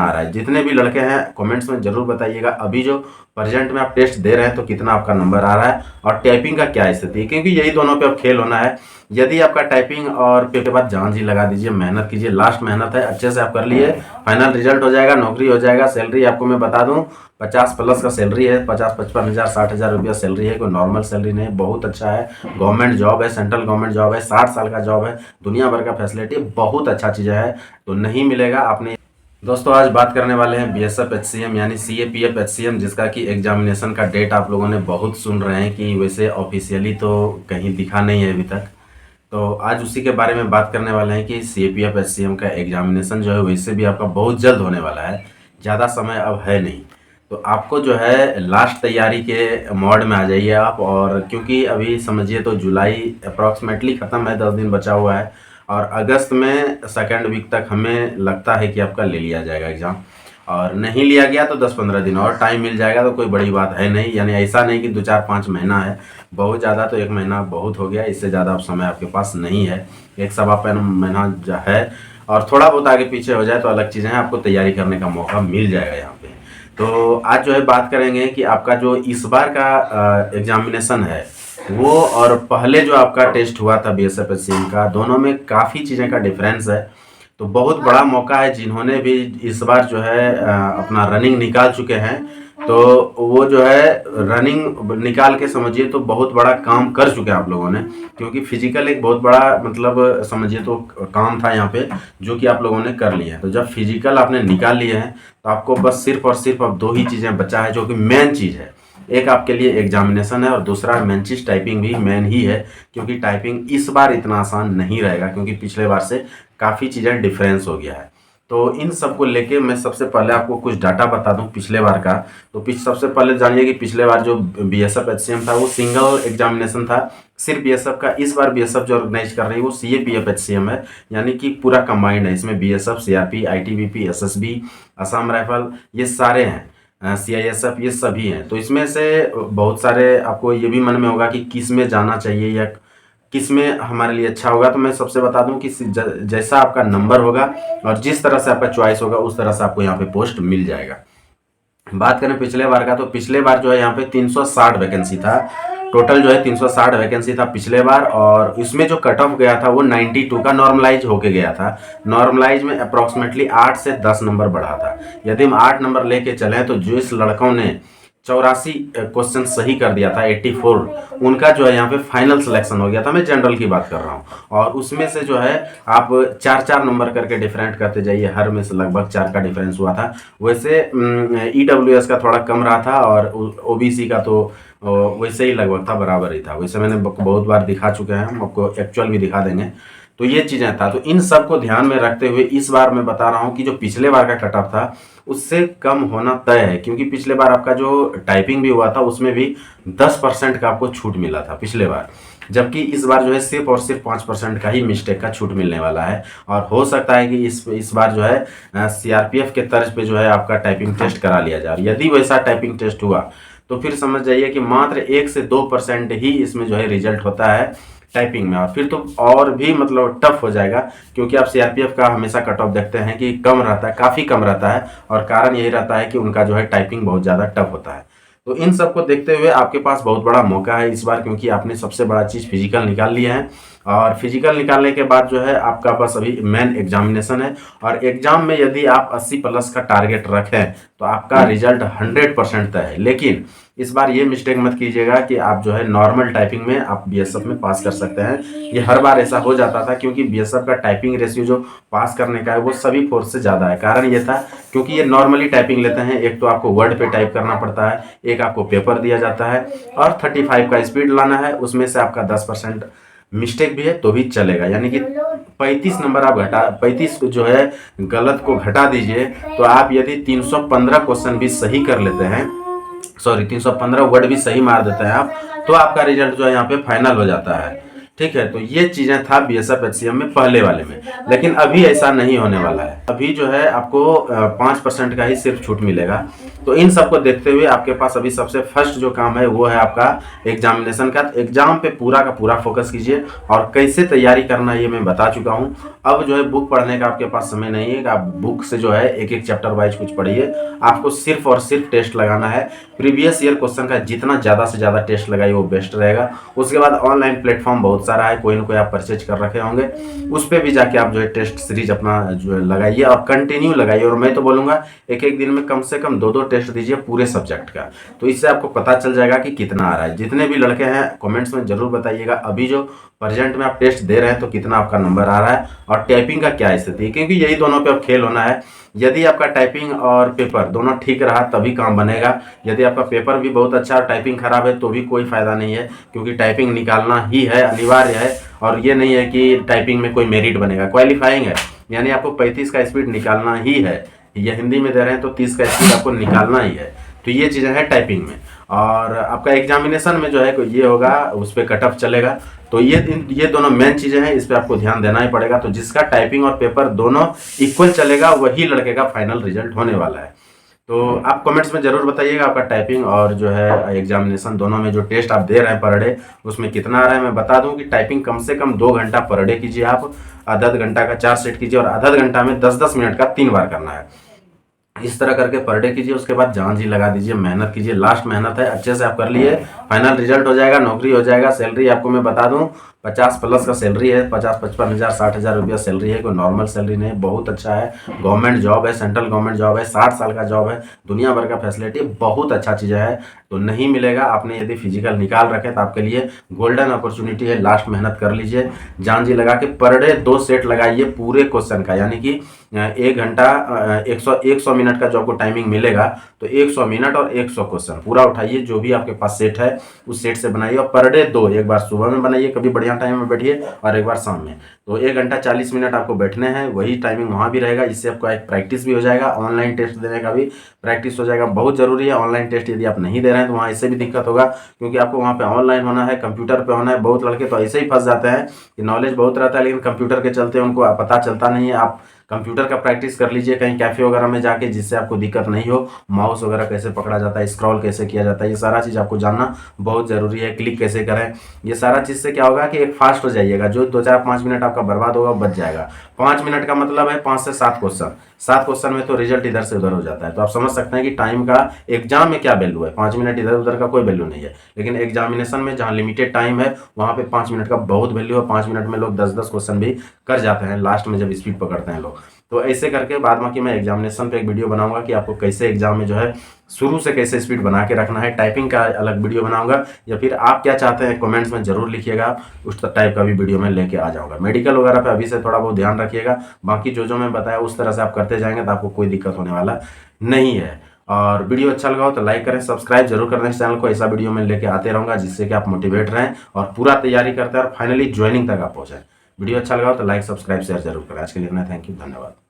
आ रहा है। जितने भी लड़के हैं कमेंट्स में ज़रूर बताइएगा अभी जो प्रेजेंट में आप टेस्ट दे रहे हैं तो कितना आपका नंबर आ रहा है और टाइपिंग का क्या स्थिति है, क्योंकि यही दोनों पे अब खेल होना है। यदि आपका टाइपिंग और पे के बाद जान जी लगा दीजिए, मेहनत कीजिए, लास्ट मेहनत है, अच्छे से आप कर लिए, फाइनल रिजल्ट हो जाएगा, नौकरी हो जाएगा। सैलरी आपको मैं बता दूं 50+ का सैलरी है, 50-55 हज़ार 60 हज़ार रुपया सैलरी है, कोई नॉर्मल सैलरी नहीं, बहुत अच्छा है। गवर्नमेंट जॉब है, सेंट्रल गवर्नमेंट जॉब है, 60 साल का जॉब है, दुनिया भर का फैसिलिटी, बहुत अच्छा चीज़ है, तो नहीं मिलेगा आपने। दोस्तों आज बात करने वाले हैं बीएसएफ एचसीएम यानी सीएपीएफ एचसीएम, जिसका कि एग्जामिनेशन का डेट आप लोगों ने बहुत सुन रहे हैं कि वैसे ऑफिशियली तो कहीं दिखा नहीं है अभी तक। तो आज उसी के बारे में बात करने वाले हैं कि सीएपीएफ एचसीएम का एग्जामिनेशन जो है वैसे भी आपका बहुत जल्द होने वाला है, ज़्यादा समय अब है नहीं। तो आपको जो है लास्ट तैयारी के मोड में आ जाइए आप, और क्योंकि अभी समझिए तो जुलाई अप्रॉक्सीमेटली ख़त्म है, 10 दिन बचा हुआ है, और अगस्त में सेकेंड वीक तक हमें लगता है कि आपका ले लिया जाएगा एग्ज़ाम। और नहीं लिया गया तो 10-15 दिन और टाइम मिल जाएगा, तो कोई बड़ी बात है नहीं। यानी ऐसा नहीं कि 2-4-5 महीना है, बहुत ज़्यादा तो 1 महीना बहुत हो गया, इससे ज़्यादा अब समय आपके पास नहीं है। 1-1.25 महीना जो है, और थोड़ा बहुत आगे पीछे हो जाए तो अलग चीज़ें हैं, आपको तैयारी करने का मौका मिल जाएगा यहाँ पे। तो आज जो है बात करेंगे कि आपका जो इस बार का एग्जामिनेशन है वो और पहले जो आपका टेस्ट हुआ था बीएसएफ एचसीएम का, दोनों में काफ़ी चीज़ें का डिफरेंस है। तो बहुत बड़ा मौका है, जिन्होंने भी इस बार जो है अपना रनिंग निकाल चुके हैं, तो वो जो है रनिंग निकाल के समझिए तो बहुत बड़ा काम कर चुके हैं आप लोगों ने, क्योंकि फिजिकल एक बहुत बड़ा मतलब समझिए तो काम था यहाँ पे, जो कि आप लोगों ने कर लिया है। तो जब फिजिकल आपने निकाल लिए हैं तो आपको बस सिर्फ और सिर्फ अब 2 ही चीज़ें बचा है, जो कि मेन चीज़ है। एक आपके लिए एग्जामिनेशन है और दूसरा मेन चीज़ टाइपिंग भी मेन ही है, क्योंकि टाइपिंग इस बार इतना आसान नहीं रहेगा, क्योंकि पिछले बार से काफ़ी चीज़ें डिफरेंस हो गया है। तो इन सब को लेके मैं सबसे पहले आपको कुछ डाटा बता दूं पिछले बार का। तो सबसे पहले जानिए कि पिछले बार जो बीएसएफ एचसीएम था वो सिंगल एग्जामिनेशन था सिर्फ बीएसएफ का। इस बार बीएसएफ जो ऑर्गेनाइज कर रही है वो सीएपीएफ एचसीएम है, यानी कि पूरा कंबाइंड है। इसमें BSF, CRP, ITBP, SSB, Assam rifle, ये सारे हैं, सीआईएसएफ, ये सभी हैं। तो इसमें से बहुत सारे आपको ये भी मन में होगा कि किस में जाना चाहिए या किस में हमारे लिए अच्छा होगा। तो मैं सबसे बता दूं कि जैसा आपका नंबर होगा और जिस तरह से आपका चॉइस होगा उस तरह से आपको यहाँ पे पोस्ट मिल जाएगा। बात करें पिछले बार का, तो पिछले बार जो है यहाँ पे 360 वैकेंसी था, टोटल जो है 360 वैकेंसी था पिछले बार, और इसमें जो कट ऑफ गया था वो 92 का नॉर्मलाइज होके गया था। नॉर्मलाइज में अप्रॉक्सीमेटली 8 से 10 नंबर बढ़ा था। यदि हम 8 नंबर लेके चले तो जिस लड़कों ने 84 क्वेश्चन सही कर दिया था, 84, उनका जो है यहाँ पे फाइनल सिलेक्शन हो गया था। मैं जनरल की बात कर रहा हूँ, और उसमें से जो है आप 4-4 नंबर करके डिफरेंट करते जाइए, हर में से लगभग 4 का डिफरेंस हुआ था। वैसे ईडब्ल्यूएस का थोड़ा कम रहा था, और ओबीसी का तो वैसे ही लगभग था, बराबर ही था। वैसे मैंने बहुत बार दिखा चुके हैं, हम आपको एक्चुअल भी दिखा देंगे। तो ये चीज़ें था, तो इन सब को ध्यान में रखते हुए इस बार मैं बता रहा हूँ कि जो पिछले बार का कट ऑफ था उससे कम होना तय है, क्योंकि पिछले बार आपका जो टाइपिंग भी हुआ था उसमें भी 10% का आपको छूट मिला था पिछले बार, जबकि इस बार जो है सिर्फ और सिर्फ 5% का ही मिस्टेक का छूट मिलने वाला है। और हो सकता है कि इस बार जो है सीआरपीएफ के तर्ज पे जो है आपका टाइपिंग टेस्ट करा लिया जाए। यदि वैसा टाइपिंग टेस्ट हुआ तो फिर समझ जाइए कि मात्र 1 से 2% ही इसमें जो है रिजल्ट होता है टाइपिंग में, और फिर तो और भी मतलब टफ हो जाएगा, क्योंकि आप सीआरपीएफ का हमेशा कट ऑफ देखते हैं कि कम रहता है, काफ़ी कम रहता है, और कारण यही रहता है कि उनका जो है टाइपिंग बहुत ज़्यादा टफ होता है। तो इन सब को देखते हुए आपके पास बहुत बड़ा मौका है इस बार, क्योंकि आपने सबसे बड़ा चीज़ फिजिकल निकाल लिया है, और फिजिकल निकालने के बाद जो है आपका बस अभी मेन एग्जामिनेशन है। और एग्जाम में यदि आप 80+ का टारगेट रखें तो आपका रिजल्ट 100% तय है। लेकिन इस बार ये मिस्टेक मत कीजिएगा कि आप जो है नॉर्मल टाइपिंग में आप बीएसएफ में पास कर सकते हैं। ये हर बार ऐसा हो जाता था, क्योंकि बीएसएफ का टाइपिंग रेशियो जो पास करने का है वो सभी फोर्स से ज़्यादा है। कारण ये था क्योंकि ये नॉर्मली टाइपिंग लेते हैं, एक तो आपको वर्ड पे टाइप करना पड़ता है, एक आपको पेपर दिया जाता है, और 35 का स्पीड लाना है, उसमें से आपका 10% मिस्टेक भी है तो भी चलेगा। यानी कि 35 नंबर आप 35 जो है गलत को घटा दीजिए, तो आप यदि 315 क्वेश्चन भी सही कर लेते हैं, 315 वर्ड भी सही मार देते हैं आप, तो आपका रिजल्ट जो है यहाँ पे फाइनल हो जाता है। ठीक है, तो ये चीजें था बीएसएफ एचसीएम में पहले वाले में, लेकिन अभी ऐसा नहीं होने वाला है। अभी जो है आपको 5% का ही सिर्फ छूट मिलेगा। तो इन सबको देखते हुए आपके पास अभी सबसे फर्स्ट जो काम है वो है आपका एग्जामिनेशन का। एग्जाम पे पूरा का पूरा फोकस कीजिए और कैसे तैयारी करना ये मैं बता चुका हूँ। अब जो है बुक पढ़ने का आपके पास समय नहीं है कि आप बुक से जो है एक एक चैप्टर वाइज कुछ पढ़िए। आपको सिर्फ और सिर्फ टेस्ट लगाना है। प्रीवियस ईयर क्वेश्चन का जितना ज़्यादा से ज़्यादा टेस्ट लगाइए वो बेस्ट रहेगा। उसके बाद ऑनलाइन प्लेटफॉर्म बहुत सारा है, कोई ना कोई आप परचेज कर रखे होंगे, उस पर भी जाके आप जो है टेस्ट सीरीज अपना जो है लगाइए और कंटिन्यू लगाइए। और मैं तो बोलूँगा एक एक दिन में कम से कम 2-2 टेस्ट दीजिए पूरे सब्जेक्ट का, तो इससे आपको पता चल जाएगा कि कितना आ रहा है। जितने भी लड़के हैं कमेंट्स में जरूर बताइएगा अभी जो प्रेजेंट में आप टेस्ट दे रहे हैं तो कितना आपका नंबर आ रहा है और टाइपिंग का क्या स्थिति है, क्योंकि यही दोनों पे अब खेल होना है। यदि आपका टाइपिंग और पेपर दोनों ठीक रहा तभी काम बनेगा। यदि आपका पेपर भी बहुत अच्छा और टाइपिंग खराब है तो भी कोई फायदा नहीं है, क्योंकि टाइपिंग निकालना ही है, अनिवार्य है। और ये नहीं है कि टाइपिंग में कोई मेरिट बनेगा, क्वालिफाइंग है, यानी आपको 35 का स्पीड निकालना ही है। ये हिंदी में दे रहे हैं तो 30 का स्पीड आपको निकालना ही है। तो ये चीज़ें हैं टाइपिंग में। और आपका एग्जामिनेशन में जो है ये होगा, उस पर कट ऑफ चलेगा। तो ये दोनों मेन चीज़ें हैं, इस पर आपको ध्यान देना ही पड़ेगा। तो जिसका टाइपिंग और पेपर दोनों इक्वल चलेगा वही लड़के का फाइनल रिजल्ट होने वाला है। तो आप कमेंट्स में जरूर बताइएगा आपका टाइपिंग और जो है एग्जामिनेशन दोनों में जो टेस्ट आप दे रहे हैं पर डे उसमें कितना आ रहा है। मैं बता दूं कि टाइपिंग कम से कम 2 घंटा पर डे कीजिए आप, आधा घंटा का 4 सेट कीजिए और आधा घंटा में 10-10 मिनट का 3 बार करना है। इस तरह करके पर डे कीजिए। उसके बाद जान जी लगा दीजिए, मेहनत कीजिए, लास्ट मेहनत है, अच्छे से आप कर लिए, फाइनल रिजल्ट हो जाएगा, नौकरी हो जाएगा। सैलरी आपको मैं बता दूं 50+ का सैलरी है, 50-55 हज़ार 60 हज़ार रुपया सैलरी है, कोई नॉर्मल सैलरी नहीं, बहुत अच्छा है। गवर्नमेंट जॉब है, सेंट्रल गवर्नमेंट जॉब है, 60 साल का जॉब है, दुनिया भर का फैसिलिटी, बहुत अच्छा चीज़ है। तो नहीं मिलेगा, आपने यदि फिजिकल निकाल रखे तो आपके लिए गोल्डन अपॉर्चुनिटी है। लास्ट मेहनत कर लीजिए, जान जी लगा के पर डे 2 सेट लगाइए पूरे क्वेश्चन का, यानी कि 1 घंटा 100 मिनट का जो आपको टाइमिंग मिलेगा तो 100 मिनट और 100 क्वेश्चन पूरा उठाइए, जो भी आपके पास सेट है उस सेट से बनाइए। और पर डे 2, एक बार सुबह में बनाइए, कभी बढ़िया टाइम में बैठिए, और एक बार शाम में। तो 1 घंटा 40 मिनट आपको बैठने हैं, वही टाइमिंग वहाँ भी रहेगा। इससे आपको एक प्रैक्टिस भी हो जाएगा, ऑनलाइन टेस्ट देने का भी प्रैक्टिस हो जाएगा। बहुत जरूरी है ऑनलाइन टेस्ट, यदि आप नहीं दे रहे हैं तो वहाँ इससे भी दिक्कत होगा, क्योंकि आपको वहाँ पे ऑनलाइन होना है, कंप्यूटर पे होना है। बहुत लड़के तो ऐसे ही फंस जाते हैं कि नॉलेज बहुत रहता है लेकिन कंप्यूटर के चलते उनको पता चलता नहीं है। आप कंप्यूटर का प्रैक्टिस कर लीजिए कहीं कैफे वगैरह में जाके, जिससे आपको दिक्कत नहीं हो। माउस वगैरह कैसे पकड़ा जाता है, स्क्रॉल कैसे किया जाता है, ये सारा चीज़ आपको जानना बहुत ज़रूरी है। क्लिक कैसे करें, ये सारा चीज़ से क्या होगा कि एक फास्ट हो जाइएगा। जो 2-4-5 मिनट आपका बर्बाद होगा बच जाएगा। 5 मिनट का मतलब है 5 से 7 क्वेश्चन। 7 क्वेश्चन में तो रिजल्ट इधर से उधर हो जाता है। तो आप समझ सकते हैं कि टाइम का एग्जाम में क्या वैल्यू है। 5 मिनट इधर उधर का कोई वैल्यू नहीं है, लेकिन एग्जामिनेशन में जहाँ लिमिटेड टाइम है वहाँ पे 5 मिनट का बहुत वैल्यू है। 5 मिनट में लोग 10-10 क्वेश्चन भी कर जाते हैं लास्ट में जब स्पीड पकड़ते हैं लोग। तो ऐसे करके बाद बाकी मैं एग्जामिनेशन पे एक वीडियो बनाऊंगा कि आपको कैसे एग्जाम में जो है शुरू से कैसे स्पीड बना के रखना है। टाइपिंग का अलग वीडियो बनाऊंगा, या फिर आप क्या चाहते हैं कमेंट्स में जरूर लिखिएगा, उस टाइप का भी वीडियो में लेके आ जाऊंगा। मेडिकल वगैरह पे अभी से थोड़ा बहुत ध्यान रखिएगा, बाकी जो मैं बताया उस तरह से आप करते जाएंगे तो आपको कोई दिक्कत होने वाला नहीं है। और वीडियो अच्छा लगा हो तो लाइक करें, सब्सक्राइब जरूर करें इस चैनल को। ऐसा वीडियो मैं लेके आते रहूंगा जिससे कि आप मोटिवेट रहें और पूरा तैयारी करते हैं और फाइनली ज्वाइनिंग तक आप पहुंचे। वीडियो अच्छा लगा हो तो लाइक सब्सक्राइब शेयर जरूर करें। आज के लिए इतना, थैंक यू, धन्यवाद।